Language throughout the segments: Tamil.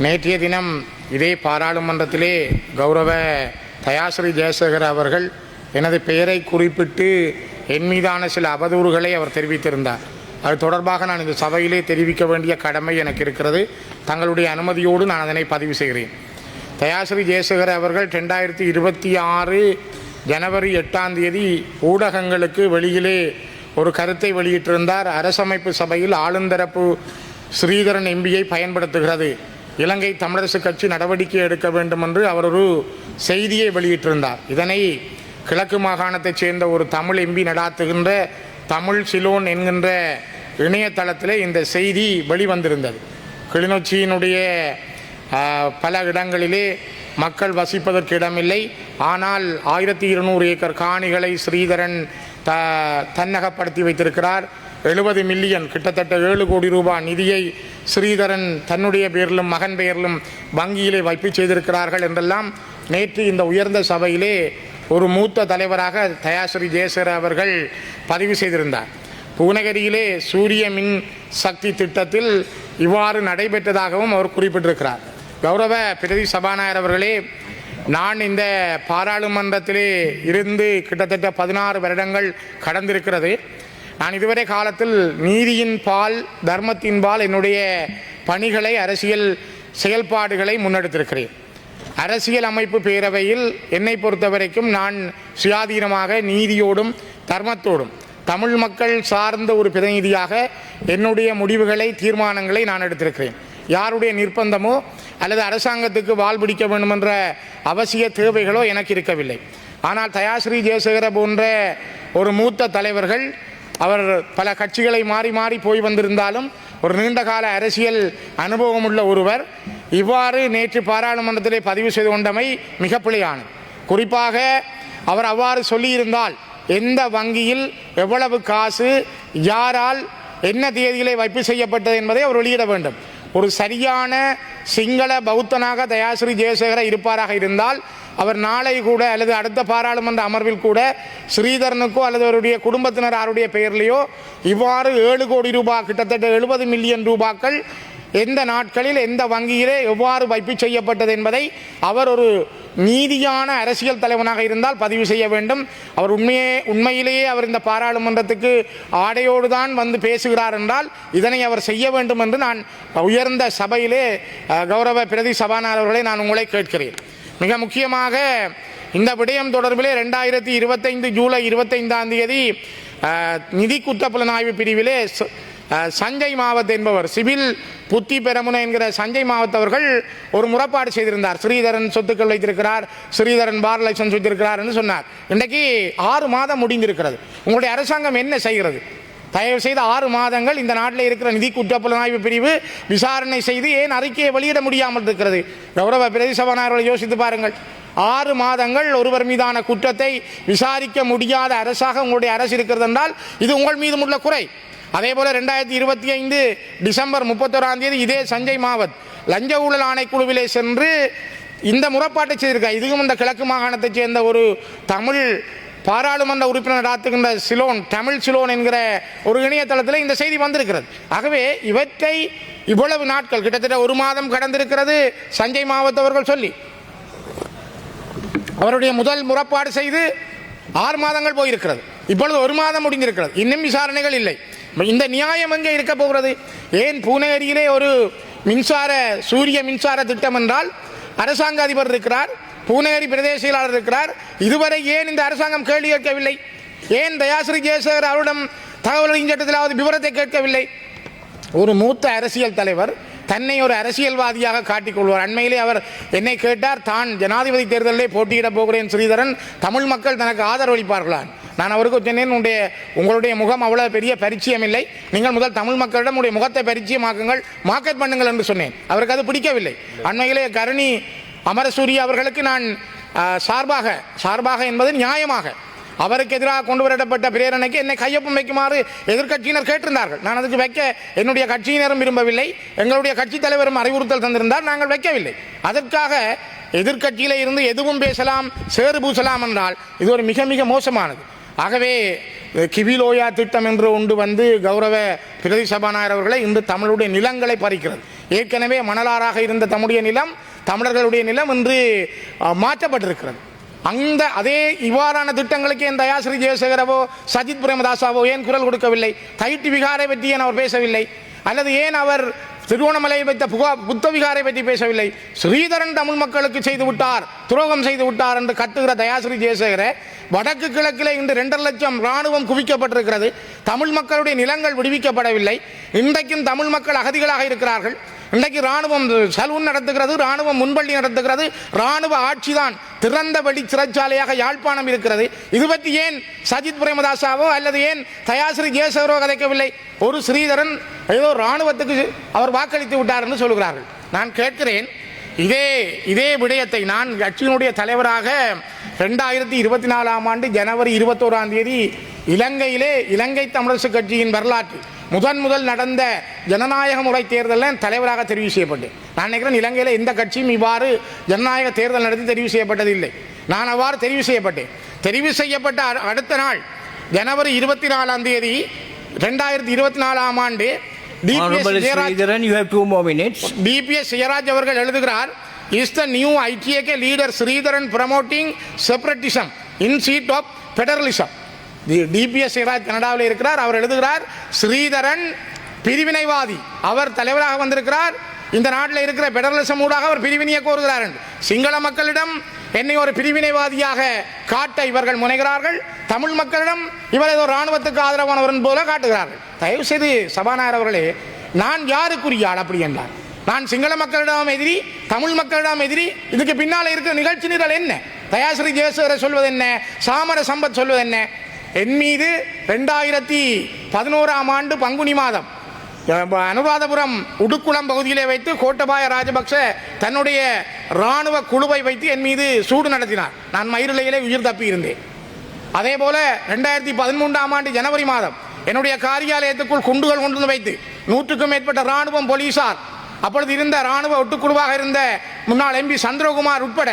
நேற்றைய தினம் இதே பாராளுமன்றத்திலே கௌரவ தயாஸ்ரீ ஜெயசேகர அவர்கள் எனது பெயரை குறிப்பிட்டு என் மீதான சில அவதூறுகளை அவர் தெரிவித்திருந்தார். அது தொடர்பாக நான் இந்த சபையிலே தெரிவிக்க வேண்டிய கடமை எனக்கு இருக்கிறது. தங்களுடைய அனுமதியோடு நான் அதனை பதிவு செய்கிறேன். தயாஸ்ரீ ஜெயசேகர அவர்கள் 2026 ஜனவரி 8 ஊடகங்களுக்கு வெளியிலே ஒரு கருத்தை வெளியிட்டிருந்தார். அரசமைப்பு சபையில் ஆளுந்தரப்பு ஸ்ரீதரன் எம்பியை பயன்படுத்துகிறது, இலங்கை தமிழரசு கட்சி நடவடிக்கை எடுக்க வேண்டும் என்று அவர் ஒரு செய்தியை வெளியிட்டிருந்தார். இதனை கிழக்கு மாகாணத்தைச் சேர்ந்த ஒரு தமிழ் எம்பி நடாத்துகின்ற தமிழ் சிலோன் என்கின்ற இணையதளத்தில் இந்த செய்தி வெளிவந்திருந்தது. கிளிநொச்சியினுடைய பல இடங்களிலே மக்கள் வசிப்பதற்கு இடமில்லை, ஆனால் 1200 ஏக்கர் காணிகளை ஸ்ரீதரன் தன்னகப்படுத்தி வைத்திருக்கிறார். 70 மில்லியன், கிட்டத்தட்ட 7 கோடி ரூபாய் நிதியை ஸ்ரீதரன் தன்னுடைய பெயரிலும் மகன் பெயரிலும் வங்கியிலே வைப்பு செய்திருக்கிறார்கள் என்றெல்லாம் நேற்று இந்த உயர்ந்த சபையிலே ஒரு மூத்த தலைவராக தயாஸ்ரீ ஜெயசேகர அவர்கள் பதிவு செய்திருந்தார். பூநகரியிலே சூரிய மின் சக்தி திட்டத்தில் இவ்வாறு நடைபெற்றதாகவும் அவர் குறிப்பிட்டிருக்கிறார். கௌரவ பிரதி சபாநாயகர் அவர்களே, நான் இந்த பாராளுமன்றத்திலே இருந்து கிட்டத்தட்ட 16 வருடங்கள் கடந்திருக்கிறது. நான் இதுவரை காலத்தில் நீதியின் பால், தர்மத்தின் பால் என்னுடைய பணிகளை, அரசியல் செயல்பாடுகளை முன்னெடுத்திருக்கிறேன். அரசியல் அமைப்பு பேரவையில் என்னை பொறுத்தவரைக்கும் நான் சுயாதீனமாக நீதியோடும் தர்மத்தோடும் தமிழ் மக்கள் சார்ந்த ஒரு பிரதிநிதியாக என்னுடைய முடிவுகளை, தீர்மானங்களை நான் எடுத்திருக்கிறேன். யாருடைய நிர்பந்தமோ அல்லது அரசாங்கத்துக்கு வால் பிடிக்க வேண்டும் என்ற அவசிய தேவைகளோ எனக்கு இருக்கவில்லை. ஆனால் தயாஸ்ரீ ஜெயசேகர போன்ற ஒரு மூத்த தலைவர்கள், அவர் பல கட்சிகளை மாறி மாறி போய் வந்திருந்தாலும் ஒரு நீண்டகால அரசியல் அனுபவம் உள்ள ஒருவர் இவ்வாறு நேற்று பாராளுமன்றத்திலே பதிவு செய்து கொண்டமை மிக பிழையானது. குறிப்பாக அவர் அவ்வாறு சொல்லியிருந்தால் எந்த வங்கியில் எவ்வளவு காசு, யாரால், என்ன தேதியிலே வைப்பு செய்யப்பட்டது என்பதை அவர் வெளியிட வேண்டும். ஒரு சரியான சிங்கள பௌத்தனாக தயாஸ்ரீ ஜெயசேகர இருப்பாராக இருந்தால் அவர் நாளை கூட அல்லது அடுத்த பாராளுமன்ற அமர்வில் கூட ஸ்ரீதரனுக்கோ அல்லது அவருடைய குடும்பத்தினர் யாருடைய பெயர்லையோ இவ்வாறு 7 கோடி ரூபாய், கிட்டத்தட்ட 70 மில்லியன் ரூபாய்கள் எந்த நாட்களில் எந்த வங்கியிலே எவ்வாறு வைப்பு செய்யப்பட்டது என்பதை அவர் ஒரு நீதியான அரசியல் தலைவனாக இருந்தால் பதிவு செய்ய வேண்டும். அவர் உண்மையிலேயே அவர் இந்த பாராளுமன்றத்துக்கு ஆடையோடு தான் வந்து பேசுகிறார் என்றால் இதனை அவர் செய்ய வேண்டும் என்று நான் உயர்ந்த சபையிலே கௌரவ பிரதி சபாநாயகர் அவர்களை நான் உங்களை கேட்கிறேன். மிக முக்கியமாக இந்த விடயம் தொடர்பிலே 2025 ஜூலை 25 நிதி குற்றப்புலனாய்வு பிரிவிலே சஞ்சய் மாவத் என்பவர், சிவில் புத்தி பெரமுன என்கிற சஞ்சய் மாவத் அவர்கள் ஒரு முறைப்பாடு செய்திருந்தார். ஸ்ரீதரன் சொத்துக்கள் வைத்திருக்கிறார், ஸ்ரீதரன் பார் லைசன்ஸ் வைத்திருக்கிறார் என்று சொன்னார். இன்றைக்கு 6 மாதம் முடிந்திருக்கிறது. உங்களுடைய அரசாங்கம் என்ன செய்கிறது? தயவு செய்து 6 மாதங்கள் இந்த நாட்டில் இருக்கிற நிதி குற்றப்புலனாய்வு பிரிவு விசாரணை செய்து ஏன் அறிக்கையை வெளியிட முடியாமல் இருக்கிறது? கௌரவ பிரதி சபாநாயகர்களை யோசித்து பாருங்கள். 6 மாதங்கள் ஒருவர் மீதான குற்றத்தை விசாரிக்க முடியாத அரசாக உங்களுடைய அரசு இருக்கிறது என்றால் இது உங்கள் மீதும் உள்ள குறை. அதே போல 2025 டிசம்பர் 31 இதே சஞ்சய் மாவத் லஞ்ச ஊழல் ஆணைக்குழுவிலே சென்று இந்த முறைப்பாட்டை செய்திருக்கார். இதுவும் இந்த கிழக்கு மாகாணத்தைச் சேர்ந்த ஒரு தமிழ் பாராளுமன்ற உறுப்பினர் நடாத்துகின்ற சிலோன், தமிழ் சிலோன் என்கிற ஒரு இணையதளத்தில் இந்த செய்தி வந்திருக்கிறது. ஆகவே இவற்றை இவ்வளவு நாட்கள், கிட்டத்தட்ட 1 மாதம் கடந்திருக்கிறது சஞ்சய் மாவத் அவர்கள் சொல்லி, அவருடைய முதல் முறைப்பாடு செய்து 6 மாதங்கள் போயிருக்கிறது. இப்பொழுது 1 மாதம் முடிந்திருக்கிறது. இன்னும் விசாரணைகள் இல்லை. இந்த நியாயம் எங்கே இருக்க போகிறது? ஏன் பூநகரியிலே ஒரு சூரிய மின்சார திட்டம் என்றால் அரசாங்க அதிபர் இருக்கிறார், பூநகரி பிரதேச செயலாளர் இருக்கிறார். இதுவரை ஏன் இந்த அரசாங்கம் கேள்வி கேட்கவில்லை? ஏன் தயாஸ்ரீ ஜெயசேகர் அவரிடம் தகவல் சட்டத்திலாவது விவரத்தை கேட்கவில்லை? ஒரு மூத்த அரசியல் தலைவர் தன்னை ஒரு அரசியல்வாதியாக காட்டிக்கொள்வார். அண்மையிலே அவர் என்னை கேட்டார், தான் ஜனாதிபதி தேர்தலிலே போட்டியிட போகிறேன் ஸ்ரீதரன், தமிழ் மக்கள் தனக்கு ஆதரவளிப்பார்களான். நான் அவருக்கு சொன்னேன், உங்களுடைய முகம் அவ்வளவு பெரிய பரிச்சயம் இல்லை, நீங்கள் முதல் தமிழ் மக்களிடம் உடைய முகத்தை பரிச்சயமாக்குங்கள், மார்க்கெட் பண்ணுங்கள் என்று சொன்னேன். அவருக்கு அது பிடிக்கவில்லை. அண்மையிலே கருணி அமரசூரிய அவர்களுக்கு நான் சார்பாக என்பது நியாயமாக அவருக்கு எதிராக கொண்டு வரப்பட்ட பிரேரணைக்கு என்னை கையொப்பம் வைக்குமாறு எதிர்கட்சியினர் கேட்டிருந்தார்கள். நான் அதுக்கு வைக்க என்னுடைய கட்சியினரும் விரும்பவில்லை, எங்களுடைய கட்சி தலைவரும் அறிவுறுத்தல் தந்திருந்தால் நாங்கள் வைக்கவில்லை. அதற்காக எதிர்கட்சியில இருந்து எதுவும் பேசலாம், சேறு பூசலாம் என்றால் இது ஒரு மிக மிக மோசமானது. ஆகவே கிவிலோயா திட்டம் என்று ஒன்று வந்து கௌரவ பிரதி சபாநாயகர் அவர்களை இந்த தமிழுடைய நிலங்களை பறிக்கிறது. ஏற்கனவே மணலாறாக இருந்த தம்முடைய நிலம், தமிழர்களுடைய நிலம் இன்று மாற்றப்பட்டிருக்கிறது. அந்த அதே இவ்வாறான திட்டங்களுக்கு என் தயாஸ்ரீ ஜெயசேகரவோ சஜித் பிரேமதாசாவோ ஏன் குரல் கொடுக்கவில்லை? தைட்டி விகாரை பற்றி ஏன் அவர் பேசவில்லை? அல்லது ஏன் அவர் திருவோணமலையை வைத்த புத்த விகாரை பற்றி பேசவில்லை? ஸ்ரீதரன் தமிழ் மக்களுக்கு செய்து விட்டார், துரோகம் செய்து விட்டார் என்று கத்துகிற தயாஸ்ரீ ஜெயசேகர வடக்கு கிழக்கிலே இன்று 2.5 லட்சம் இராணுவம் குவிக்கப்பட்டிருக்கிறது. தமிழ் மக்களுடைய நிலங்கள் விடுவிக்கப்படவில்லை. இன்றைக்கும் தமிழ் மக்கள் அகதிகளாக இருக்கிறார்கள். இன்றைக்கு இராணுவம் சலூன் நடத்துகிறது, இராணுவம் முன்பள்ளி நடத்துகிறது, இராணுவ ஆட்சிதான் திறந்த வெளி சிறைச்சாலையாக யாழ்ப்பாணம் இருக்கிறது. இது பற்றி ஏன் சஜித் பிரேமதாசாவோ அல்லது ஏன் தயாஸ்ரீ ஜெயசேகரோ கதைக்கவில்லை? ஒரு ஸ்ரீதரன் ஏதோ இராணுவத்துக்கு அவர் வாக்களித்து விட்டார் என்று சொல்கிறார்கள். நான் கேட்கிறேன், இதே விடயத்தை நான் கட்சியினுடைய தலைவராக 2024 ஆண்டு ஜனவரி 21 இலங்கையிலே இலங்கை தமிழரசு கட்சியின் வரலாற்று முதல் நடந்த ஜனநாயக முறை தேர்தலில் தலைவராக தெரிவு செய்யப்பட்டேன். நான் நினைக்கிறேன் இலங்கையில் எந்த கட்சியும் இவ்வாறு ஜனநாயக தேர்தல் நடத்தி தெரிவு செய்யப்பட்டதில்லை. நான் அவ்வாறு தெரிவு செய்யப்பட்டேன். தெரிவு செய்யப்பட்ட அடுத்த நாள் ஜனவரி 24 2024 ஆண்டு டிபிஎஸ் ஜெயராஜ் அவர்கள் எழுதுகிறார், is the new ITAK leader Sridharan promoting separatism in seat of federalism. DBS Jeyaraj கனடாவில் இருக்கிறார். அவர் எழுதுகிறார், ஸ்ரீதரன் பிரிவினைவாதி, அவர் தலைவராக வந்திருக்கிறார். இந்த நாட்டில் இருக்கிற பெடரலிசம் ஊடாக அவர் பிரிவினையை கோருகிறார். சிங்கள மக்களிடம் என்னை ஒரு பிரிவினைவாதியாக காட்ட இவர்கள் முனைகிறார்கள். தமிழ் மக்களிடம் இவர் ஏதோ இராணுவத்துக்கு ஆதரவானவரன் போல காட்டுகிறார்கள். தயவு செய்து சபாநாயகர் அவர்களே, நான் யாருக்குரிய ஆள் அப்படி என்றார்? நான் சிங்கள மக்களிடம் எதிரி, தமிழ் மக்களிடம் எதிரி. இதுக்கு பின்னால் இருக்கிற நிகழ்ச்சி நிரல் என்ன? தயாஸ்ரீ ஜெயசேகர சொல்வது என்ன? சாமர சம்பத் சொல்வது என்ன? என் மீது 2011 ஆண்டு பங்குனி மாதம் அனுராதபுரம் உடுக்குளம் பகுதியிலே வைத்து கோட்டபாய ராஜபக்ஷ தன்னுடைய இராணுவ குழுவை வைத்து என் மீது சூடு நடத்தினார். நான் மயிரிழையிலே உயிர் தப்பி இருந்தேன். அதே போல 2013 ஆண்டு ஜனவரி மாதம் என்னுடைய காரியாலயத்துக்குள் குண்டுகள் கொண்டு வைத்து 100க்கும் மேற்பட்ட இராணுவம், போலீசார், அப்பொழுது இருந்த இராணுவ ஒட்டுக்குழுவாக இருந்த முன்னாள் எம்பி சந்திரகுமார் உட்பட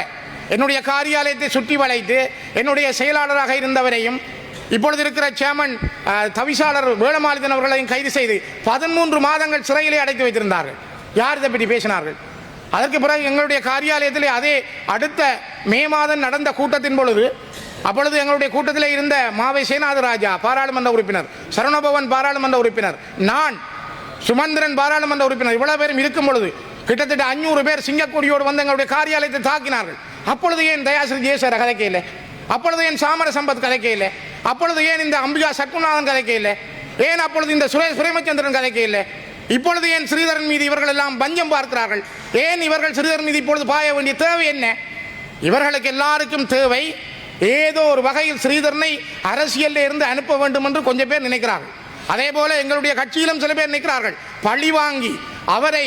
என்னுடைய காரியாலயத்தை சுற்றி வளைத்து என்னுடைய செயலாளராக இருந்தவரையும் இப்பொழுது இருக்கிற சேர்மன் தவிசாளர் வேளமாலிதன் அவர்களையும் கைது செய்து 13 மாதங்கள் சிறையிலே அடைத்து வைத்திருந்தார்கள். யார் இதை பற்றி பேசினார்கள்? அதற்கு பிறகு எங்களுடைய காரியாலயத்திலே அதே அடுத்த மே மாதம் நடந்த கூட்டத்தின் பொழுது, அப்பொழுது எங்களுடைய கூட்டத்திலே இருந்த மாவை சேனாதராஜா பாராளுமன்ற உறுப்பினர், சரணபவன் பாராளுமன்ற உறுப்பினர், நான் சுமந்திரன் பாராளுமன்ற உறுப்பினர், இவ்வளவு பேரும் இருக்கும் பொழுது கிட்டத்தட்ட 500 பேர் சிங்கக்கொடியோடு வந்து எங்களுடைய காரியாலயத்தை தாக்கினார்கள். அப்பொழுது ஏன் தயாஸ்ரீ ஜெயசேகர கதைக்கையில்? அப்பொழுது ஏன் சாமர சம்பத் கதைக்கையில்? அப்பொழுது ஏன் இந்த அம்பிகா சத்குநாதன் கதைக்கையில்? ஏன் அப்பொழுது இந்த சுரேஷ் பிரேமச்சந்திரன் கதைக்கையில்? இப்பொழுது ஏன் ஸ்ரீதரன் மீது இவர்கள் எல்லாம் பஞ்சம் பார்க்கிறார்கள்? ஏன் இவர்கள் ஸ்ரீதரன் மீது இப்பொழுது பாய வேண்டிய தேவை என்ன? இவர்களுக்கு எல்லாருக்கும் தேவை ஏதோ ஒரு வகையில் ஸ்ரீதரனை அரசியலில் இருந்து அனுப்ப வேண்டும் என்று கொஞ்சம் பேர் நினைக்கிறார்கள். அதே போல எங்களுடைய கட்சியிலும் சில பேர் நினைக்கிறார்கள், பழி வாங்கி அவரை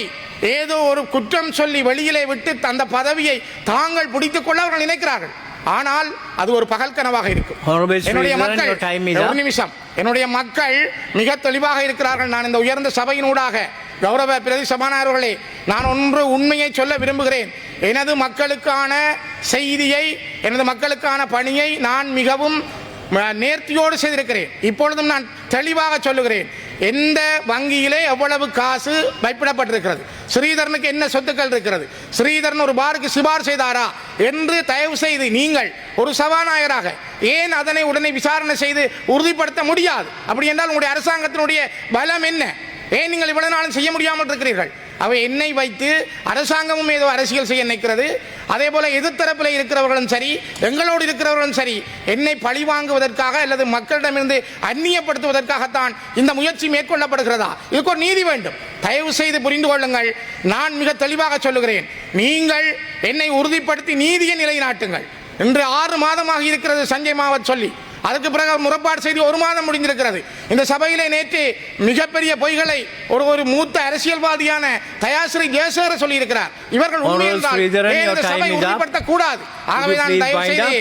ஏதோ ஒரு குற்றம் சொல்லி வெளியிலே விட்டு அந்த பதவியை தாங்கள் பிடித்துக் கொள்ள அவர்கள் நினைக்கிறார்கள். ஆனால் அது ஒரு பகல் கனவாக இருக்கும். என்னுடைய மக்கள், ஒரு நிமிஷம், என்னுடைய மக்கள் மிக தெளிவாக இருக்கிறார்கள். நான் இந்த உயர்ந்த சபையினூடாக கௌரவ பிரதி சபாநாயகர்களே, நான் ஒன்று உண்மையை சொல்ல விரும்புகிறேன். எனது மக்களுக்கான செய்தியை, எனது மக்களுக்கான பணியை நான் மிகவும் நேர்த்தியோடு செய்திருக்கிறேன். இப்பொழுதும் நான் தெளிவாக சொல்லுகிறேன், எந்த வங்கியிலே எவ்வளவு காசு வைப்பிடப்பட்டிருக்கிறது, ஸ்ரீதரனுக்கு என்ன சொத்துக்கள் இருக்கிறது, ஸ்ரீதரன் ஒரு பாருக்கு சிபார் செய்தாரா என்று தயவு செய்து நீங்கள் ஒரு சபாநாயகராக ஏன் அதனை உடனே விசாரணை செய்து உறுதிப்படுத்த முடியாது? அப்படி என்றால் உங்களுடைய அரசாங்கத்தினுடைய பலம் என்ன? ஏன் நீங்கள் இவ்வளவு நாளும் செய்ய முடியாமல் இருக்கிறீர்கள்? அவை என்னை வைத்து அரசாங்கமும் ஏதோ அரசியல் செய்ய நினைக்கிறது. அதே போல எதிர்த்தரப்பில் இருக்கிறவர்களும் சரி, எங்களோடு இருக்கிறவர்களும் சரி, என்னை பழி வாங்குவதற்காக அல்லது மக்களிடமிருந்து அந்நியப்படுத்துவதற்காகத்தான் இந்த முயற்சி மேற்கொள்ளப்படுகிறதா? இதுக்கு ஒரு நீதி வேண்டும். தயவு செய்து புரிந்து கொள்ளுங்கள். நான் மிக தெளிவாக சொல்லுகிறேன், நீங்கள் என்னை உறுதிப்படுத்தி நீதியை நிலைநாட்டுங்கள். இன்று 6 மாதமாக இருக்கிறது சஞ்சய் மாவத் சொல்லி, அதுக்கு பிறகு முறைப்பாடு செய்து 1 மாதம் முடிந்திருக்கிறது. இந்த சபையிலே நேற்று மிகப்பெரிய பொய்களை ஒரு மூத்த அரசியல்வாதியான தயாஸ்ரீ ஜெயசேகர சொல்லி இருக்கிறார். இவர்கள் சபை உறுதிப்படுத்தக் கூடாது. ஆகவே நான் தயவு செய்து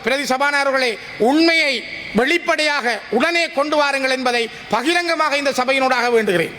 பிரதி சபாநாயகர்களே, உண்மையை வெளிப்படையாக உடனே கொண்டு வாருங்கள் என்பதை பகிரங்கமாக இந்த சபையினூடாக வேண்டுகிறேன்.